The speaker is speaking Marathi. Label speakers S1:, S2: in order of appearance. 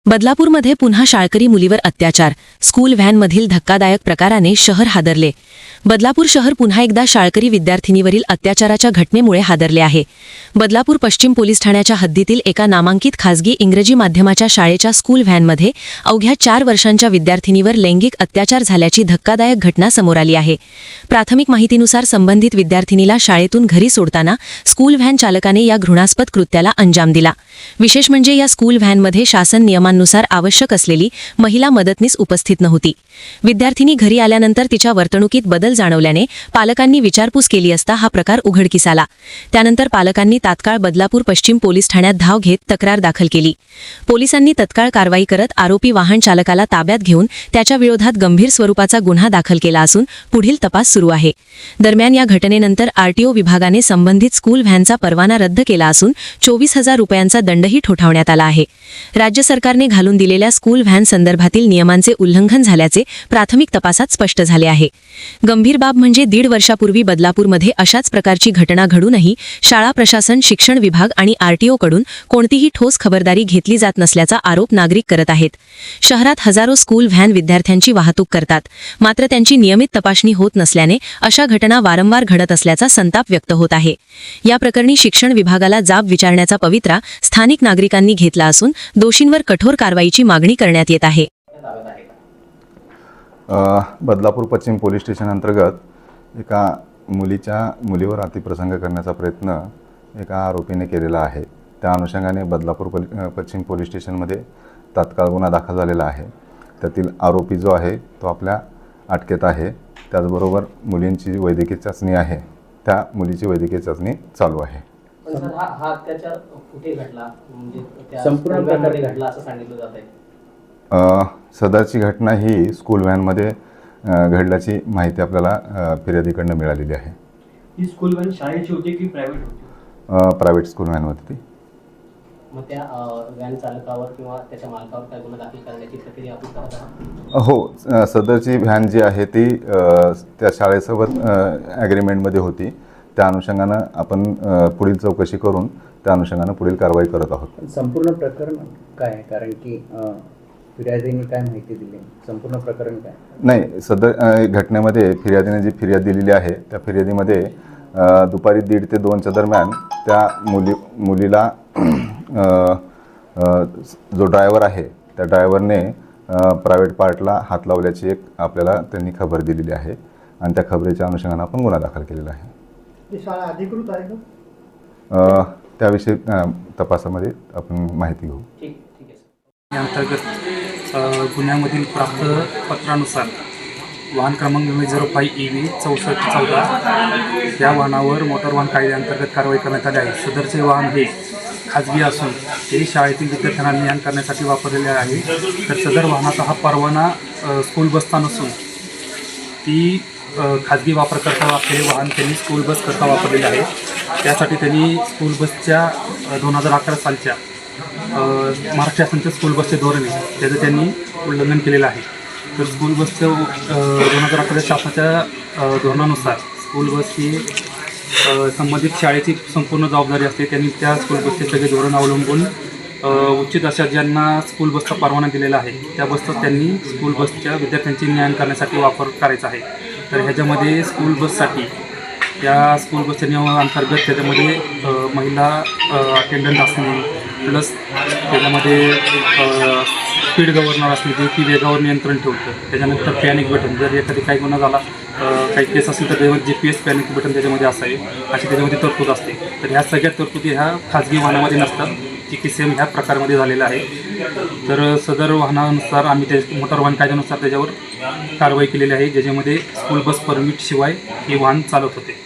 S1: बदलापूरमध्ये पुन्हा शाळकरी मुलीवर अत्याचार, स्कूल व्हॅनमधील धक्कादायक प्रकाराने शहर हादरले। बदलापूर शहर पुन्हा एकदा शाळकरी विद्यार्थिनीवरील अत्याचाराच्या घटनेमुळे हादरले आहे। बदलापूर पश्चिम पोलीस ठाण्याच्या हद्दीतील एका नामांकित खासगी इंग्रजी माध्यमाच्या शाळेच्या स्कूल व्हॅनमध्ये अवघ्या 4 वर्षांच्या विद्यार्थिनीवर लैंगिक अत्याचार झाल्याची धक्कादायक घटना समोर आली आहे। प्राथमिक माहितीनुसार संबंधित विद्यार्थिनीला शाळेतून घरी सोडताना स्कूल व्हॅन चालकाने या घृणास्पद कृत्याला अंजाम दिला। विशेष म्हणजे या स्कूल व्हॅनमध्ये शासन नियमांनुसार आवश्यक असलेली महिला मदतनीस उपस्थित नव्हती। विद्यार्थिनी घरी आल्यानंतर तिच्या वर्तणुकीत बदल जाणवल्याने पालकांनी विचारपूस केली असता हा प्रकार उघडकीस आला। त्यानंतर पालकांनी तात्काळ बदलापूर पश्चिम पोलीस ठाण्यात धाव घेत तक्रार दाखल केली। पोलिसांनी तत्काळ कारवाई करत आरोपी वाहन चालकाला ताब्यात घेऊन त्याच्या विरोधात गंभीर स्वरूपाचा गुन्हा दाखल केला असून पुढील तपास सुरू आहे। दरम्यान या घटनेनंतर आरटीओ विभागाने संबंधित स्कूल व्हॅनचा परवाना रद्द केला असून 24,000 रुपयांचा दंडही ठोठावण्यात आला आहे। राज्य सरकारने घालून दिलेल्या स्कूल व्हॅन संदर्भातील नियमांचे उल्लंघन झाल्याचे प्राथमिक तपासात स्पष्ट झाले आहे। गंभीर बाब म्हणजे 1.5 वर्षापूर्वी बदलापूरमध्ये अशाच प्रकारची घटना घडूनही शाळा प्रशासन, शिक्षण विभाग आणि आरटीओ कडून कोणतीही ठोस खबरदारी घेतली जात नसल्याचा आरोप नागरिक करत आहेत। शहरात हजारो स्कूल व्हॅन विद्यार्थ्यांची वाहतूक करतात, मात्र त्यांची नियमित तपासणी होत नसल्याने अशा घटना वारंवार घडत असल्याचा संताप व्यक्त होत आहे। या प्रकरणी शिक्षण विभागाला जाब विचारण्याचा पवित्रा स्थानिक नागरिकांनी घेतला असून दोषींवर कठोर कारवाईची मागणी करण्यात येत आहे।
S2: बदलापूर पश्चिम पोलीस स्टेशन अंतर्गत एका मुलीवर अतिप्रसंग करण्याचा प्रयत्न एका आरोपीने केलेला आहे। त्या अनुषंगाने बदलापूर पश्चिम पोलीस स्टेशनमध्ये तात्काळ गुन्हा दाखल झालेला आहे। त्यातील आरोपी जो आहे तो आपल्या अटकेत आहे। त्याचबरोबर मुलींची वैद्यकीय चाचणी आहे, त्या मुलीची वैद्यकीय चाचणी चालू आहे।
S3: हा अत्याचार कुठे घडला, म्हणजे त्या संपूर्ण प्रकारे घडला असं सांगितलं जात आहे।
S2: सदरची घटना ही स्कूल व्हॅनमध्ये घडल्याची माहिती आपल्याला फिर्यादीकडून मिळालेली आहे।
S3: ही स्कूल व्हॅन शाळेची होती की प्रायव्हेट होती?
S2: प्रायव्हेट स्कूल व्हॅन होती ती।
S3: मग त्या व्हॅन चालकावर किंवा त्याच्या मालकावर काय गुन्हा दाखल करण्याची प्रक्रिया आपण करत आहात?
S2: हो, सदरची व्हॅन जी आहे ती त्या शाळेसोबत ॲग्रीमेंटमध्ये होती। त्या अनुषंगानं आपण पुढील चौकशी करून त्या अनुषंगानं पुढील कारवाई करत आहोत।
S4: संपूर्ण प्रकरण काय आहे? कारण की फिर्यादीने काय माहिती दिली, संपूर्ण प्रकरण काय?
S2: नाही, सदर घटनेमध्ये फिर्यादीने जी फिर्याद दिलेली आहे त्या फिर्यादीमध्ये दुपारी 1:30 ते 2च्या दरम्यान त्या मुलीला जो ड्रायव्हर आहे त्या ड्रायव्हरने प्रायव्हेट पार्टला हात लावल्याची एक आपल्याला त्यांनी खबर दिलेली आहे आणि त्या खबरीच्या अनुषंगाने आपण गुन्हा दाखल केलेला आहे।
S3: ही शाळा अधिकृत आहे का?
S2: त्याविषयी तपासामध्ये आपण माहिती घेऊ।
S3: ठीक आहे।
S5: अंतर्गत गुन्ह्यामधील प्राप्त पत्रानुसार वाहन क्रमांक 05EV 6414 या वाहनावर मोटार वाहन कायद्याअंतर्गत कारवाई करण्यात आली आहे। सदरचे वाहन हे खाजगी असून ते शाळेतील विद्यार्थ्यांना ने-आण करण्यासाठी वापरलेले आहे। तर सदर वाहनाचा हा परवाना स्कूल बसचा नसून ती खाजगी वापरकर्ता असलेले वाहन त्यांनी स्कूल बस करता वापरलेले आहे। त्यासाठी त्यांनी स्कूल बसच्या 2011 सालच्या महाराष्ट्र शासनाच्या स्कूल बसचे धोरण आहे त्याचं त्यांनी उल्लंघन केलेलं आहे। तर स्कूल बसचं 2011 शासनाच्या धोरणानुसार स्कूल बस ही संबंधित शाळेची संपूर्ण जबाबदारी असते। त्यांनी त्या स्कूल बसचे सगळे धोरण अवलंबून उचित अशा ज्यांना स्कूल बसचा परवाना दिलेला आहे त्या बसचा त्यांनी स्कूल बसच्या विद्यार्थ्यांची ने-आण करण्यासाठी वापर करायचा आहे। तर ह्याच्यामध्ये स्कूल बससाठी त्या स्कूल बसच्या नियमांतर्गत त्याच्यामध्ये महिला अटेंडंट असणे, प्लस त्याच्यामध्ये स्पीड गव्हर्नर असणे जे की वेगावर नियंत्रण ठेवतं। त्याच्यानंतर पॅनिक बटन, जर एखादी काही गुन्हा झाला काही केस असेल तर त्याच्यामध्ये GPS पॅनिक बटन त्याच्यामध्ये असावे अशी त्याच्यामध्ये तरतूद असते। तर ह्या सगळ्या तरतुदी ह्या खाजगी वाहनामध्ये नसतात, जी की सेम ह्या प्रकारमध्ये झालेलं आहे। तर सदर वाहनानुसार आम्ही त्या मोटार वाहन कायद्यानुसार त्याच्यावर कारवाई केलेली आहे, ज्याच्यामध्ये स्कूल बस परमिट शिवाय हे वाहन चालत होते।